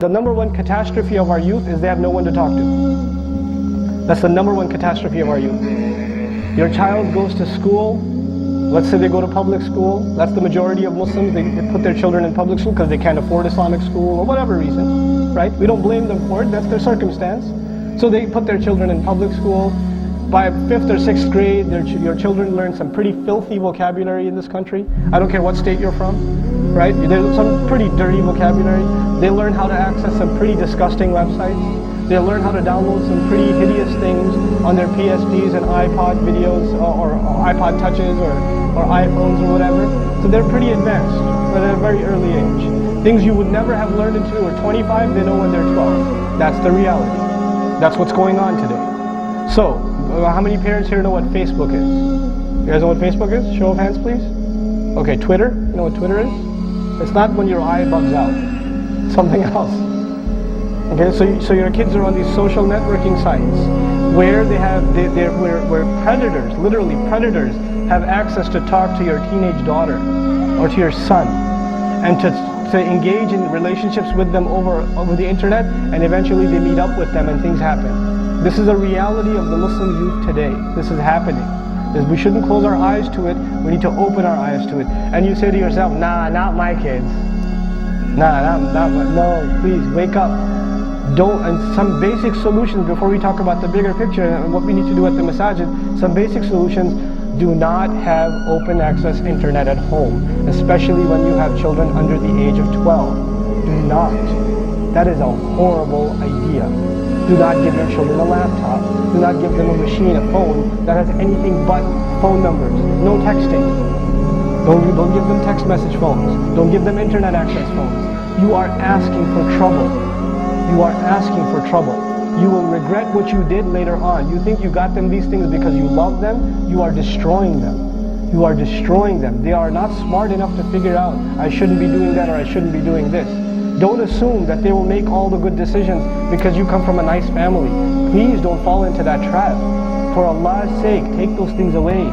The number one catastrophe of our youth is they have no one to talk to. That's the number one catastrophe of our youth. Your child goes to school, let's say they go to public school, that's the majority of Muslims, they put their children in public school because they can't afford Islamic school or whatever reason, right? We don't blame them for it, that's their circumstance. So they put their children in public school. By 5th or 6th grade, your children learn some pretty filthy vocabulary in this country. I don't care what state you're from, right? There's some pretty dirty vocabulary. They learn how to access some pretty disgusting websites. They learn how to download some pretty hideous things on their PSPs and iPod videos or iPod touches or iPhones or whatever. So they're pretty advanced, but at a very early age. Things you would never have learned until you were 25, they know when they're 12. That's the reality. That's what's going on today. So, how many parents here know what Facebook is? You guys know what Facebook is? Show of hands, please. Okay, Twitter. You know what Twitter is? It's not when your eye bugs out. Something else. Okay, so your kids are on these social networking sites where where predators, literally predators, have access to talk to your teenage daughter or to your son, and to engage in relationships with them over the internet, and eventually they meet up with them and things happen. This is a reality of the Muslim youth today. This is happening. We shouldn't close our eyes to it. We need to open our eyes to it. And you say to yourself, nah, not my kids. No, please, wake up. And some basic solutions before we talk about the bigger picture and what we need to do at the masajid, some basic solutions: do not have open access internet at home, especially when you have children under the age of 12. Do not. That is a horrible idea. Do not give your children a laptop. Do not give them a machine, a phone that has anything but phone numbers. No texting. Don't give them text message phones. Don't give them internet access phones. You are asking for trouble. You are asking for trouble. You will regret what you did later on. You think you got them these things because you love them. You are destroying them. You are destroying them. They are not smart enough to figure out, I shouldn't be doing that or I shouldn't be doing this. Don't assume that they will make all the good decisions because you come from a nice family. Please don't fall into that trap. For Allah's sake, take those things away.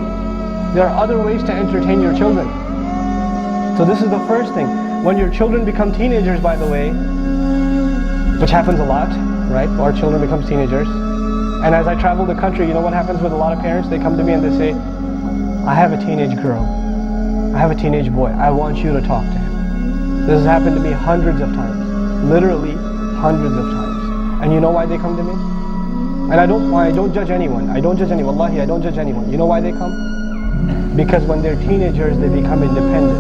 There are other ways to entertain your children. So this is the first thing. When your children become teenagers, by the way, which happens a lot, right? Our children become teenagers. And as I travel the country, you know what happens with a lot of parents? They come to me and they say, I have a teenage girl. I have a teenage boy. I want you to talk to him. This has happened to me hundreds of times, literally hundreds of times. And you know why they come to me? And I don't judge anyone. I don't judge anyone. Wallahi, I don't judge anyone. You know why they come? Because when they're teenagers, they become independent.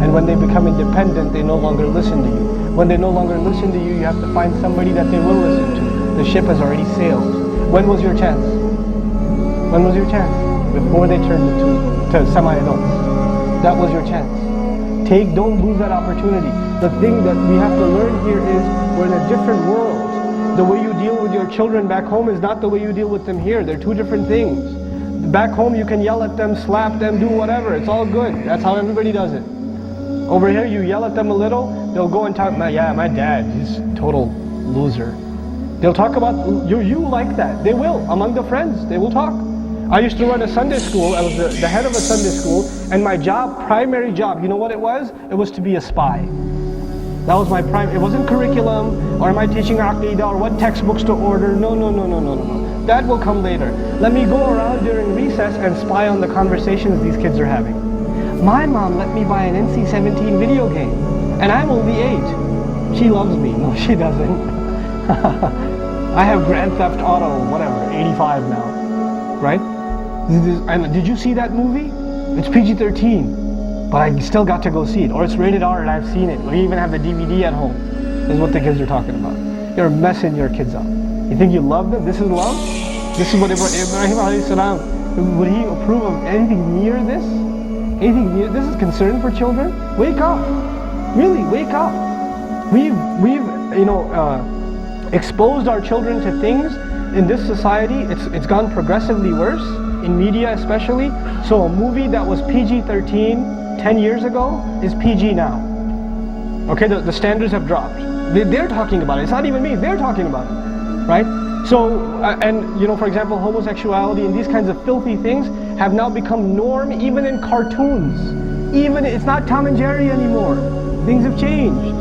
And when they become independent, they no longer listen to you. When they no longer listen to you, you have to find somebody that they will listen to. The ship has already sailed. When was your chance? When was your chance? Before they turned to semi-adults. That was your chance. Don't lose that opportunity. The thing that we have to learn here is we're in a different world. The way you deal with your children back home is not the way you deal with them here. They're two different things. Back home you can yell at them, slap them, do whatever. It's all good. That's how everybody does it. Over here you yell at them a little, they'll go and talk, my dad, he's a total loser. They'll talk about you like that. They will. Among the friends, they will talk. I used to run a Sunday school. I was the head of a Sunday school, and my primary job, you know what it was? It was to be a spy. That was my it wasn't curriculum, or am I teaching Aqidah, or what textbooks to order. No. That will come later. Let me go around during recess and spy on the conversations these kids are having. My mom let me buy an NC-17 video game, and I'm only 8. She loves me. No, she doesn't. I have Grand Theft Auto, whatever, 85 now, right? And did you see that movie? It's PG-13, but I still got to go see it. Or it's rated R and I've seen it. Or you even have the DVD at home. This is what the kids are talking about. You're messing your kids up. You think you love them? This is love? This is what Ibrahim alayhi salam, would he approve of anything near this? Anything near this is concern for children? Wake up. Really, wake up. We've exposed our children to things in this society. It's gone progressively worse. In media especially. So a movie that was PG-13 10 years ago is PG now. Okay, the standards have dropped. They're talking about it. It's not even me, they're talking about it, right? So, for example, homosexuality and these kinds of filthy things have now become norm even in cartoons. It's not Tom and Jerry anymore. Things have changed.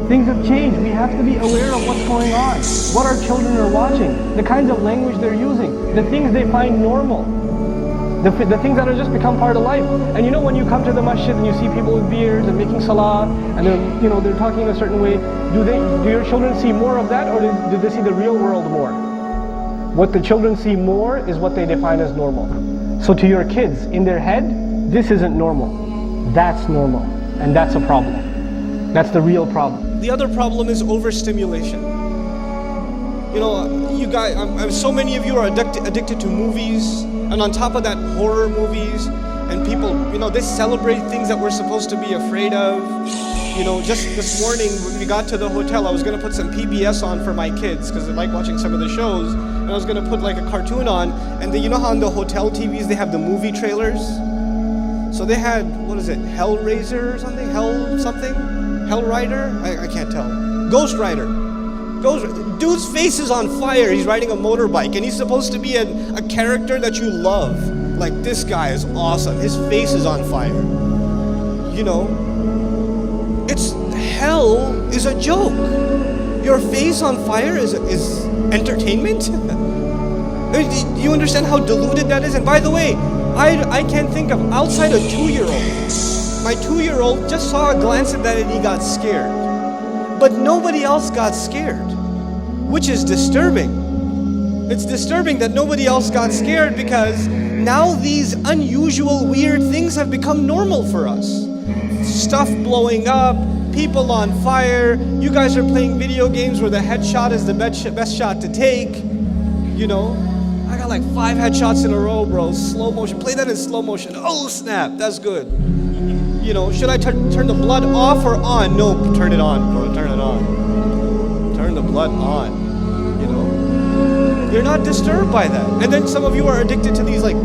Things have changed. We have to be aware of what's going on, what our children are watching, the kinds of language they're using, the things they find normal, the things that have just become part of life. And you know, when you come to the masjid and you see people with beards and making salah and they're talking in a certain way, do your children see more of that, or do they see the real world more? What the children see more is what they define as normal. So to your kids, in their head, this isn't normal. That's normal, and that's a problem. That's the real problem. The other problem is overstimulation. You know, you guys, so many of you are addicted to movies, and on top of that, horror movies, and people, you know, they celebrate things that we're supposed to be afraid of. You know, just this morning when we got to the hotel, I was going to put some PBS on for my kids because they like watching some of the shows, and I was going to put like a cartoon on, and then, you know how on the hotel TVs they have the movie trailers? So they had, what is it, Hellraiser or something? Hellrider? I can't tell. Ghost Rider. Dude's face is on fire. He's riding a motorbike, and he's supposed to be a character that you love. Like, this guy is awesome. His face is on fire. You know, hell is a joke. Your face on fire is entertainment? I mean, do you understand how diluted that is? And by the way, I can't think of, outside a 2-year-old, my 2-year-old just saw a glance at that and he got scared. But nobody else got scared, which is disturbing. It's disturbing that nobody else got scared, because now these unusual, weird things have become normal for us. Stuff blowing up, people on fire, you guys are playing video games where the headshot is the best shot to take, you know. I got like 5 headshots in a row, bro. Slow motion. Play that in slow motion. Oh, snap. That's good. You know, should I turn the blood off or on? No, turn it on, bro. Turn it on. Turn the blood on. You know? You're not disturbed by that. And then some of you are addicted to these like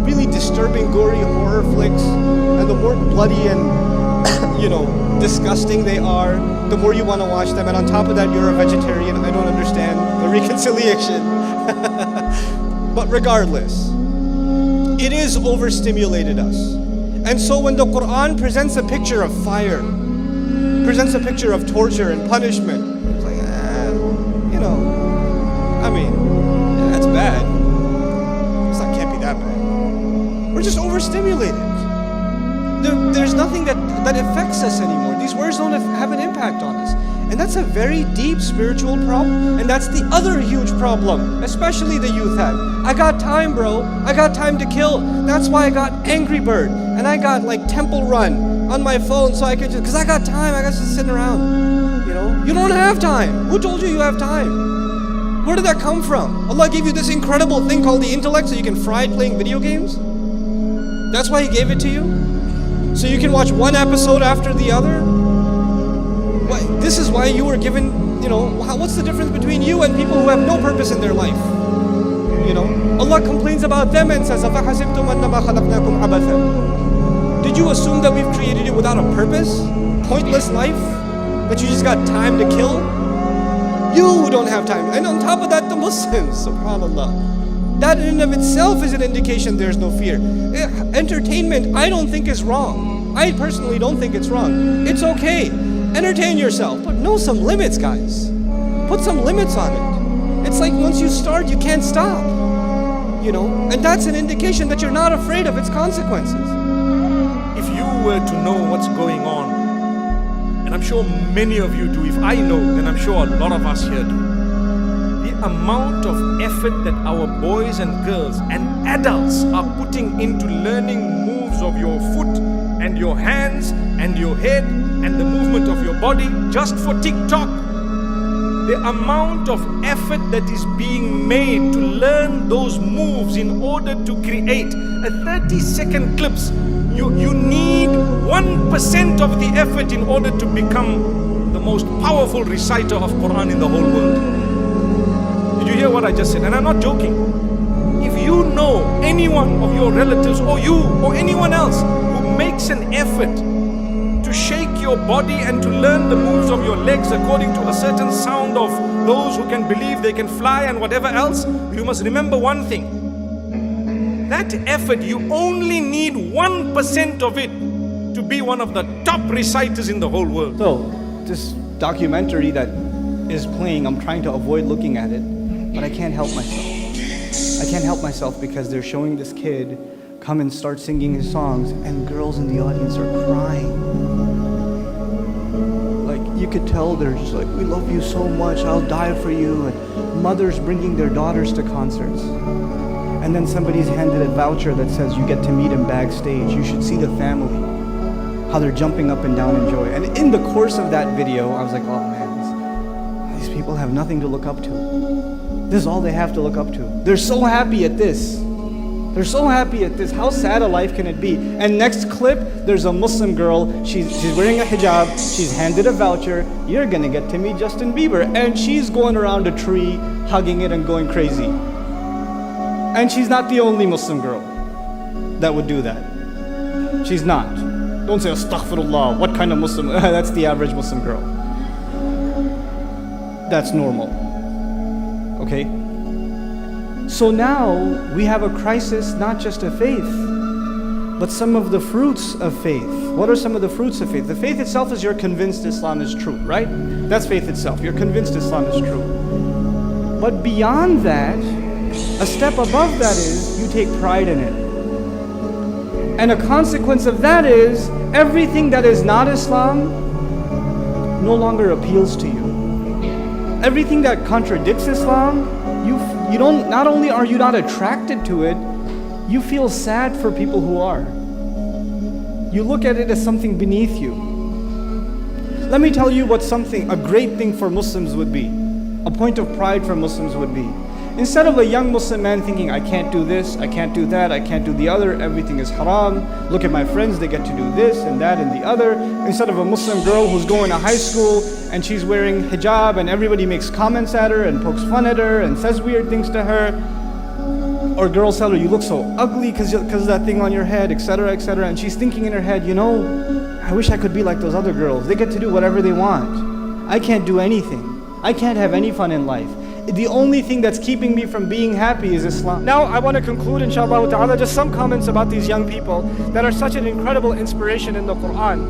really disturbing, gory horror flicks. And the more bloody and, you know, disgusting they are, the more you want to watch them. And on top of that, you're a vegetarian. I don't understand the reconciliation. But regardless, it is overstimulated us. And so when the Quran presents a picture of fire, presents a picture of torture and punishment, it's like, you know, I mean, that's bad. It can't be that bad. We're just overstimulated. There's nothing that affects us anymore. These words don't have an impact on us. And that's a very deep spiritual problem. And that's the other huge problem, especially the youth have. I got time, bro. I got time to kill. That's why I got Angry Bird. And I got like Temple Run on my phone, so I could because I got time. I got just sitting around. You know? You don't have time. Who told you have time? Where did that come from? Allah gave you this incredible thing called the intellect so you can fry it playing video games? That's why He gave it to you? So you can watch one episode after the other? This is why you were given, you know, what's the difference between you and people who have no purpose in their life? You know, Allah complains about them and says, did you assume that we've created you without a purpose? Pointless life? That you just got time to kill? You don't have time. And on top of that, the Muslims, subhanAllah. That in and of itself is an indication there's no fear. Entertainment, I don't think is wrong. I personally don't think it's wrong. It's okay. Entertain yourself, but know some limits, guys. Put some limits on it. It's like once you start, you can't stop. You know, and that's an indication that you're not afraid of its consequences. If you were to know what's going on, and I'm sure many of you do, if I know, then I'm sure a lot of us here do. The amount of effort that our boys and girls and adults are putting into learning moves of your foot and your hands and your head and the movement of your body just for TikTok. The amount of effort that is being made to learn those moves in order to create a 30-second clips. You need 1% of the effort in order to become the most powerful reciter of Quran in the whole world. Did you hear what I just said? And I'm not joking. If you know anyone of your relatives or you or anyone else who makes an effort to shake your body and to learn the moves of your legs according to a certain sound of those who can believe they can fly and whatever else, you must remember one thing. That effort, you only need 1% of it to be one of the top reciters in the whole world. So, just documentary that is playing. I'm trying to avoid looking at it, but I can't help myself. I can't help myself because they're showing this kid come and start singing his songs, and girls in the audience are crying. Like, you could tell they're just like, we love you so much, I'll die for you. And mothers bringing their daughters to concerts. And then somebody's handed a voucher that says you get to meet him backstage. You should see the family, how they're jumping up and down in joy. And in the course of that video, I was like, oh man, these people have nothing to look up to. This is all they have to look up to. They're so happy at this. They're so happy at this. How sad a life can it be? And next clip, there's a Muslim girl. She's wearing a hijab. She's handed a voucher. You're gonna get to meet Justin Bieber. And she's going around a tree, hugging it and going crazy. And she's not the only Muslim girl that would do that. She's not. Don't say astaghfirullah. What kind of Muslim? That's the average Muslim girl. That's normal. Okay? So now we have a crisis, not just of faith, but some of the fruits of faith. What are some of the fruits of faith? The faith itself is you're convinced Islam is true, right? That's faith itself. You're convinced Islam is true. But beyond that, a step above that is you take pride in it. And a consequence of that is everything that is not Islam no longer appeals to you. Everything that contradicts Islam, you don't, not only are you not attracted to it, you feel sad for people who are. You look at it as something beneath you. Let me tell you what a great thing for Muslims would be. A point of pride for Muslims would be. Instead of a young Muslim man thinking, I can't do this, I can't do that, I can't do the other, everything is haram, look at my friends, they get to do this and that and the other. Instead of a Muslim girl who's going to high school and she's wearing hijab and everybody makes comments at her and pokes fun at her and says weird things to her. Or girls tell her, you look so ugly because of that thing on your head, etc., etc. And she's thinking in her head, you know, I wish I could be like those other girls. They get to do whatever they want. I can't do anything. I can't have any fun in life. The only thing that's keeping me from being happy is Islam. Now I want to conclude, inshallah ta'ala, just some comments about these young people that are such an incredible inspiration in the Quran.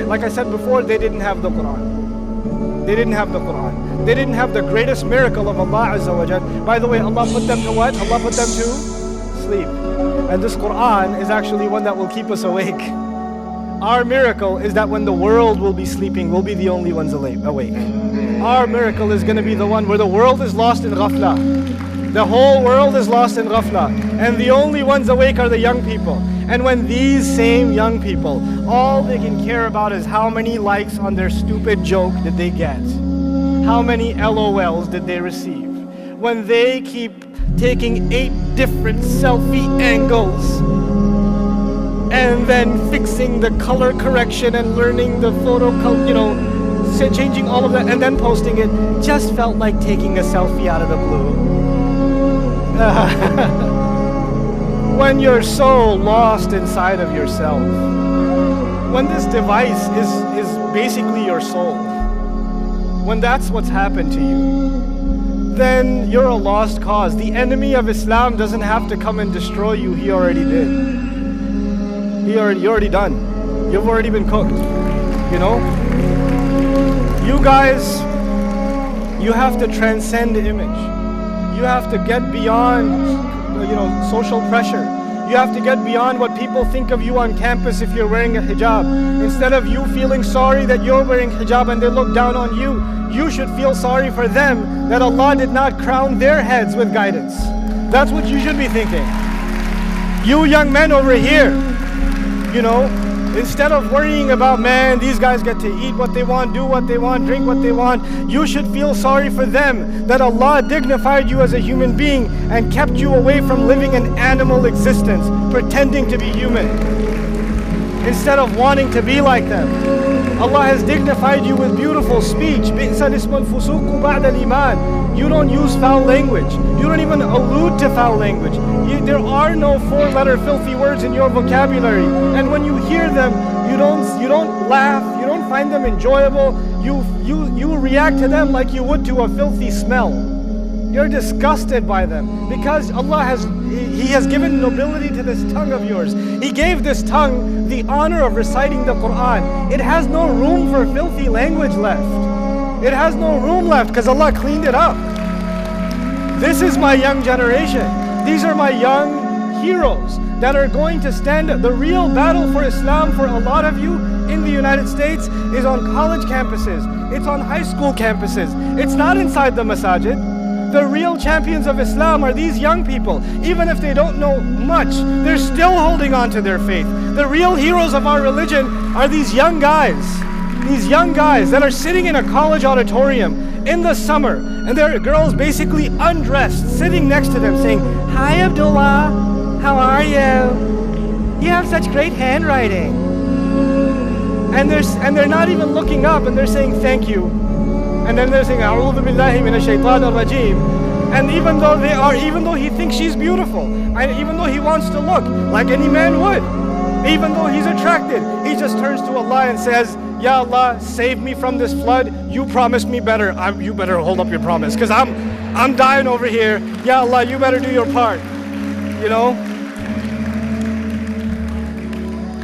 Like I said before, they didn't have the Quran. They didn't have the Quran. They didn't have the greatest miracle of Allah Azza wa Jal. By the way, Allah put them to what? Allah put them to sleep. And this Quran is actually one that will keep us awake. Our miracle is that when the world will be sleeping, we'll be the only ones awake. Our miracle is going to be the one where the world is lost in ghafla. The whole world is lost in ghafla. And the only ones awake are the young people. And when these same young people, all they can care about is how many likes on their stupid joke did they get? How many LOLs did they receive? When they keep taking 8 different selfie angles and then fixing the color correction and learning the photo, changing all of that and then posting it, just felt like taking a selfie out of the blue. When you're so lost inside of yourself, when this device is basically your soul, when that's what's happened to you, then you're a lost cause. The enemy of Islam doesn't have to come and destroy you. He already did. You're already done. You've already been cooked. You know? You guys, you have to transcend the image. You have to get beyond, social pressure. You have to get beyond what people think of you on campus if you're wearing a hijab. Instead of you feeling sorry that you're wearing hijab and they look down on you, you should feel sorry for them that Allah did not crown their heads with guidance. That's what you should be thinking. You young men over here, instead of worrying about, man, these guys get to eat what they want, do what they want, drink what they want, you should feel sorry for them that Allah dignified you as a human being and kept you away from living an animal existence, pretending to be human, instead of wanting to be like them. Allah has dignified you with beautiful speech. You don't use foul language. You don't even allude to foul language. There are no 4-letter filthy words in your vocabulary. And when you hear them, you don't laugh. You don't find them enjoyable. You react to them like you would to a filthy smell. You're disgusted by them because Allah He has given nobility to this tongue of yours. He gave this tongue the honor of reciting the Quran. It has no room for filthy language left. It has no room left because Allah cleaned it up. This is my young generation. These are my young heroes that are going to stand up. The real battle for Islam for a lot of you in the United States is on college campuses. It's on high school campuses. It's not inside the masajid. The real champions of Islam are these young people. Even if they don't know much, they're still holding on to their faith. The real heroes of our religion are these young guys. These young guys that are sitting in a college auditorium in the summer, and there are girls basically undressed, sitting next to them saying, "Hi Abdullah, how are you? You have such great handwriting." And they're not even looking up, and they're saying thank you. And then they're saying, "A'udhu billahi minash shaitanir rajeem." And even though he thinks she's beautiful, and even though he wants to look like any man would, even though he's attracted, he just turns to Allah and says, "Ya Allah, save me from this flood. You promised me better. You better hold up your promise, because I'm dying over here. Ya Allah, you better do your part." You know?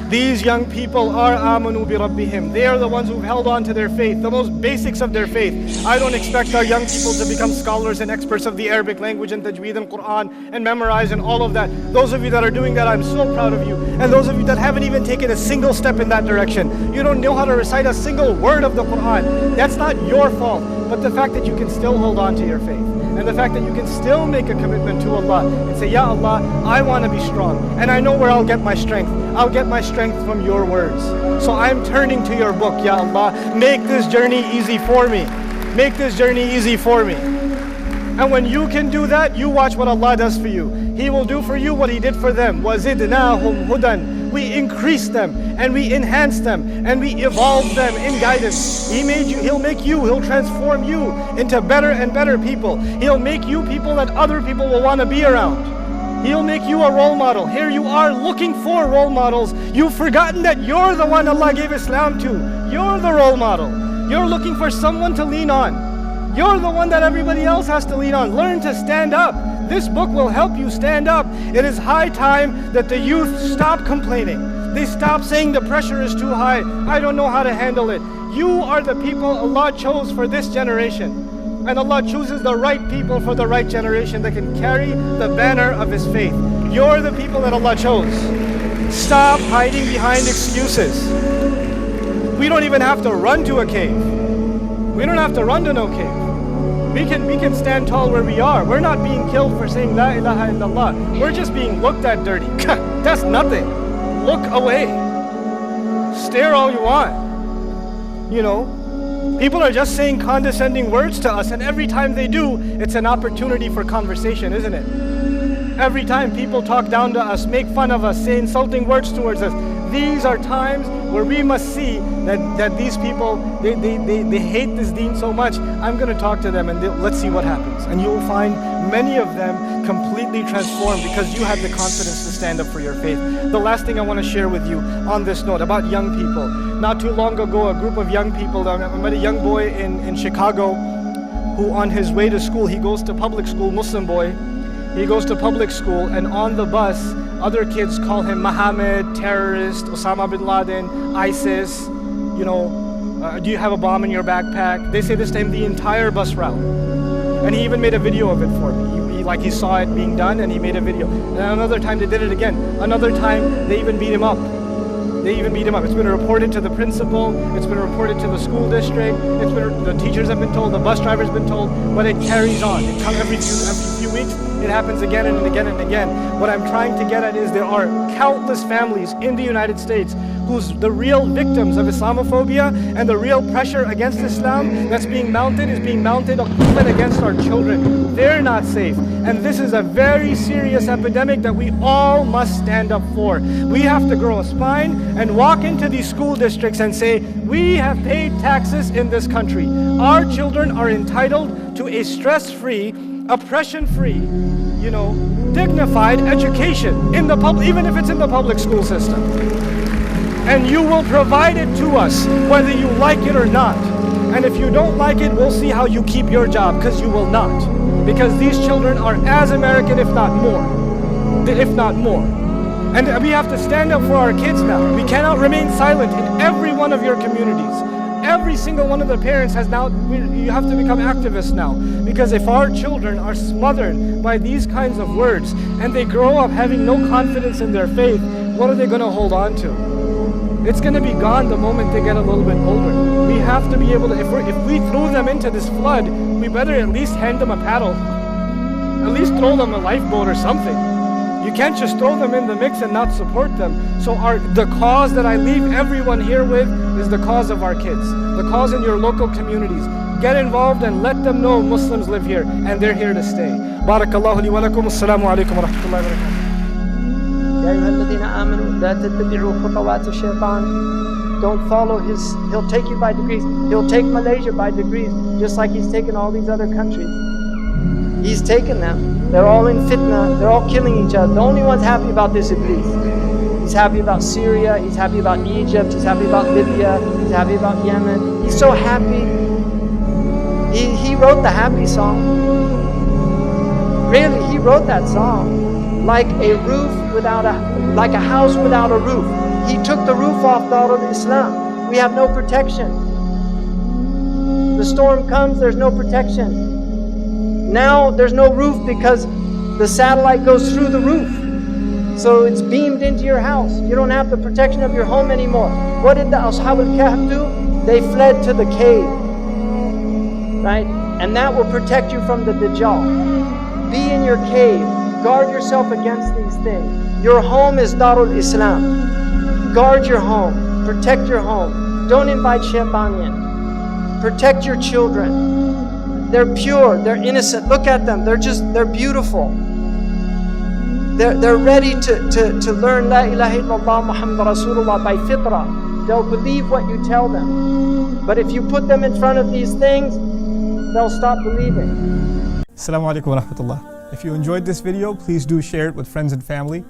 These young people are amanu bi rabbihim. They are the ones who've held on to their faith, the most basics of their faith. I don't expect our young people to become scholars and experts of the Arabic language and tajweed and Quran and memorize and all of that. Those of you that are doing that, I'm so proud of you. And those of you that haven't even taken a single step in that direction, you don't know how to recite a single word of the Quran. That's not your fault, but the fact that you can still hold on to your faith. And the fact that you can still make a commitment to Allah and say, "Ya Allah, I want to be strong. And I know where I'll get my strength. I'll get my strength from your words. So I'm turning to your book, Ya Allah. Make this journey easy for me. Make this journey easy for me." And when you can do that, you watch what Allah does for you. He will do for you what He did for them. وَزِدْنَاهُمْ هُدًى. We increase them, and we enhance them, and we evolve them in guidance. He'll make you, He'll transform you into better and better people. He'll make you people that other people will want to be around. He'll make you a role model. Here you are looking for role models. You've forgotten that you're the one Allah gave Islam to. You're the role model. You're looking for someone to lean on. You're the one that everybody else has to lean on. Learn to stand up. This book will help you stand up. It is high time that the youth stop complaining. They stop saying the pressure is too high. I don't know how to handle it. You are the people Allah chose for this generation. And Allah chooses the right people for the right generation that can carry the banner of His faith. You're the people that Allah chose. Stop hiding behind excuses. We don't even have to run to a cave. We don't have to run to no cave. We can stand tall where we are. We're not being killed for saying La ilaha illallah. We're just being looked at dirty. That's nothing. Look away. Stare all you want. You know, people are just saying condescending words to us, and every time they do, it's an opportunity for conversation, isn't it? Every time people talk down to us, make fun of us, say insulting words towards us, these are times where we must see that these people, they hate this deen so much. I'm going to talk to them and let's see what happens. And you'll find many of them completely transformed because you had the confidence to stand up for your faith. The last thing I want to share with you on this note about young people. Not too long ago, a group of young people, I met a young boy in Chicago who on his way to school, he goes to public school, Muslim boy. He goes to public school, and on the bus, other kids call him Muhammad, terrorist, Osama bin Laden, ISIS, you know, do you have a bomb in your backpack? They say this to him the entire bus route. And he even made a video of it for me. He saw it being done and he made a video. And another time they did it again. Another time they even beat him up. It's been reported to the principal. It's been reported to the school district. The teachers have been told. The bus driver's been told. But it carries on. It comes every few weeks. It happens again and again and again. What I'm trying to get at is there are countless families in the United States who's the real victims of Islamophobia, and the real pressure against Islam that's being mounted is being mounted even against our children. They're not safe. And this is a very serious epidemic that we all must stand up for. We have to grow a spine and walk into these school districts and say, we have paid taxes in this country. Our children are entitled to a stress-free, oppression-free, dignified education in the public, even if it's in the public school system. And you will provide it to us, whether you like it or not. And if you don't like it, we'll see how you keep your job, because you will not. Because these children are as American, if not more. If not more. And we have to stand up for our kids now. We cannot remain silent in every one of your communities. Every single one of the parents has now, you have to become activists now. Because if our children are smothered by these kinds of words and they grow up having no confidence in their faith, what are they going to hold on to? It's going to be gone the moment they get a little bit older. We have to be able to, if we throw them into this flood, we better at least hand them a paddle. At least throw them a lifeboat or something. You can't just throw them in the mix and not support them. So the cause that I leave everyone here with is the cause of our kids. The cause in your local communities. Get involved and let them know Muslims live here and they're here to stay. Barakallahu li wa lakum. Assalamu alaikum wa rahmatullahi wa barakatuh. يا أيها الذين آمنوا لا تتبعوا خطوات الشيطان. Don't follow his, he'll take you by degrees. He'll take Malaysia by degrees, just like he's taken all these other countries. He's taken them. They're all in fitna. They're all killing each other. The only one's happy about this Iblis. He's happy about Syria. He's happy about Egypt. He's happy about Libya. He's happy about Yemen. He's so happy. He wrote the happy song. Really, he wrote that song. Like a roof without like a house without a roof. He took the roof off Darul Islam. We have no protection. The storm comes, there's no protection. Now there's no roof because the satellite goes through the roof. So it's beamed into your house. You don't have the protection of your home anymore. What did the Ashab al-Kahf do? They fled to the cave. Right? And that will protect you from the Dajjal. Be in your cave. Guard yourself against these things. Your home is Darul Islam. Guard your home. Protect your home. Don't invite shaitan in. Protect your children. They're pure. They're innocent. Look at them. They're beautiful. They're ready to learn La ilaha illallah Muhammad Rasulullah by fitrah. They'll believe what you tell them. But if you put them in front of these things, they'll stop believing. Assalamu alaikum wa rahmatullah. If you enjoyed this video, please do share it with friends and family.